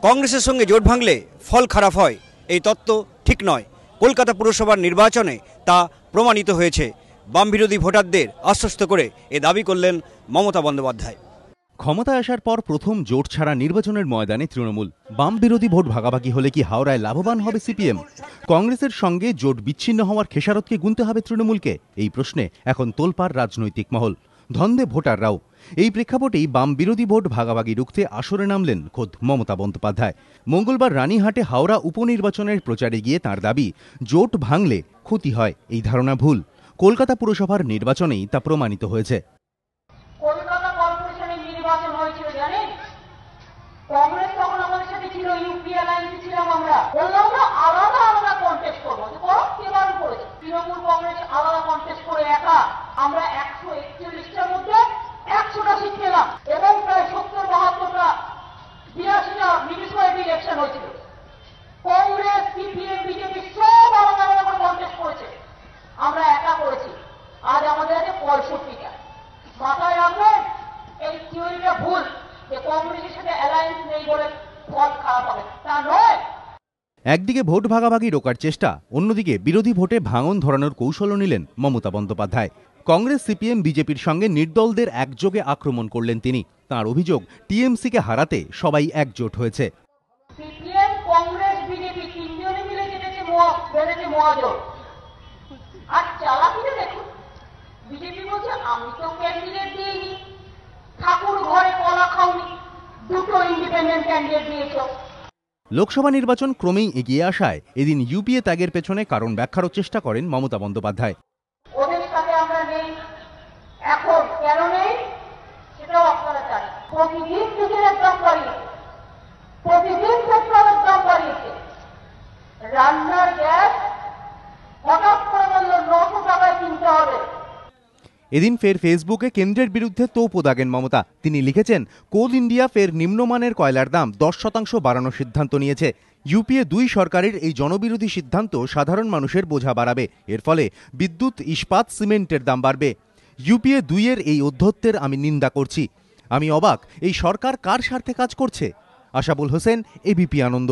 কংগ্রেসের সঙ্গে জোট ভাঙলে ফল খারাপ হয়, এই তত্ত্ব ঠিক নয়। কলকাতা পুরসভার নির্বাচনে তা প্রমাণিত হয়েছে। বাম বিরোধী ভোটারদের আশ্বস্ত করে এ দাবি করলেন মমতা বন্দ্যোপাধ্যায়। ক্ষমতায় আসার পর প্রথম জোট ছাড়া নির্বাচনের ময়দানে তৃণমূল। বাম বিরোধী ভোট ভাগাভাগি হলে কি হাওড়ায় লাভবান হবে সিপিএম? কংগ্রেসের সঙ্গে জোট বিচ্ছিন্ন হওয়ার খেসারতকে গুনতে হবে তৃণমূলকে? এই প্রশ্নে এখন তোলপাড় রাজনৈতিক মহল, ধন্দে ভোটাররাও। এই প্রেক্ষাপটেই বাম বিরোধী ভোট ভাগাভাগি রুখতে আসরে নামলেন খোদ মমতা বন্দ্যোপাধ্যায়। মঙ্গলবার রানীহাটে হাওড়া উপনির্বাচনের প্রচারে গিয়ে তাঁর দাবি, জোট ভাঙলে ক্ষতি হয়, এই ধারণা ভুল। কলকাতা পুরসভার নির্বাচনেই তা প্রমাণিত হয়েছে। কংগ্রেস তখন আমাদের সাথে ছিল, ইউপি অ্যালায়েন্সে ছিলাম আমরা, বললাম না আলাদা আলাদা কন্টেস্ট করবো, কেবার করেছে তৃণমূল কংগ্রেস আলাদা কন্টেস্ট করে একা আমরা 141টার মধ্যে 100টা সিট পেলাম এবং প্রায় 70-72টা 82টা মিউনিসিপ্যালিটি ইলেকশন হয়েছিল। কংগ্রেস, সিপিএম, বিজেপি সব আলাদা আলাদা করে কন্টেস্ট করেছে, আমরা একা করেছি। আজ আমাদের আছে 65টা। মাথায় রাখবেন, এই থিওরিটা ভুল যে কংগ্রেসের সাথে অ্যালায়েন্স নেই বলে ফল খারাপ হবে, তা নয়। একদিকে ভোট ভাগাভাগি রোকার চেষ্টা, অন্যদিকে বিরোধী ভোটে ভাঙন ধরানোর কৌশলও নিলেন মমতা বন্দ্যোপাধ্যায়। কংগ্রেস, সিপিএম, বিজেপির সঙ্গে নির্দলদের একযোগে আক্রমণ করলেন তিনি। তাঁর অভিযোগ, টিএমসিকে হারাতে সবাই একজোট হয়েছে। সিপিএম, কংগ্রেস, বিজেপি তিনজনে মিলে বেড়েছে মহাজোট। আর চালাকিটা দেখুন, বিজেপি বলছে আমি তো ক্যান্ডিডেট দিইনি, ঠাকুর ঘরে কলা খাওনি, দুটো ইন্ডিপেন্ডেন্ট ক্যান্ডিডেট দিয়েছ। লোকসভা নির্বাচন ক্রমেই এগিয়ে আসায় এদিন ইউপিএ ত্যাগের পেছনে কারণ ব্যাখ্যারও চেষ্টা করেন মমতা বন্দ্যোপাধ্যায়। ওদের সাথে আমরা নেই, এখন কেন নেই সেটাও আপনারা জানেন। প্রতিদিন ডিজেলের দাম বাড়িয়েছে, প্রতিদিন পেট্রোলের দাম বাড়িয়েছে, রান্নার গ্যাস হঠাৎ করে বলল 900 টাকায় কিনতে হবে। এদিন ফের ফেসবুকে কেন্দ্রের বিরুদ্ধে তোপও দাগেন মমতা। তিনি লিখেছেন, কোল ইন্ডিয়া ফের নিম্নমানের কয়লার দাম 10% বাড়ানোর সিদ্ধান্ত নিয়েছে। ইউপিএ 2 সরকারের এই জনবিরোধী সিদ্ধান্ত সাধারণ মানুষের বোঝা বাড়াবে। এর ফলে বিদ্যুৎ, ইস্পাত, সিমেন্টের দাম বাড়বে। ইউপিএ 2 এর এই অধ্যত্বের আমি নিন্দা করছি। আমি অবাক, এই সরকার কার স্বার্থে কাজ করছে? আশাবুল হোসেন, এবিপি আনন্দ।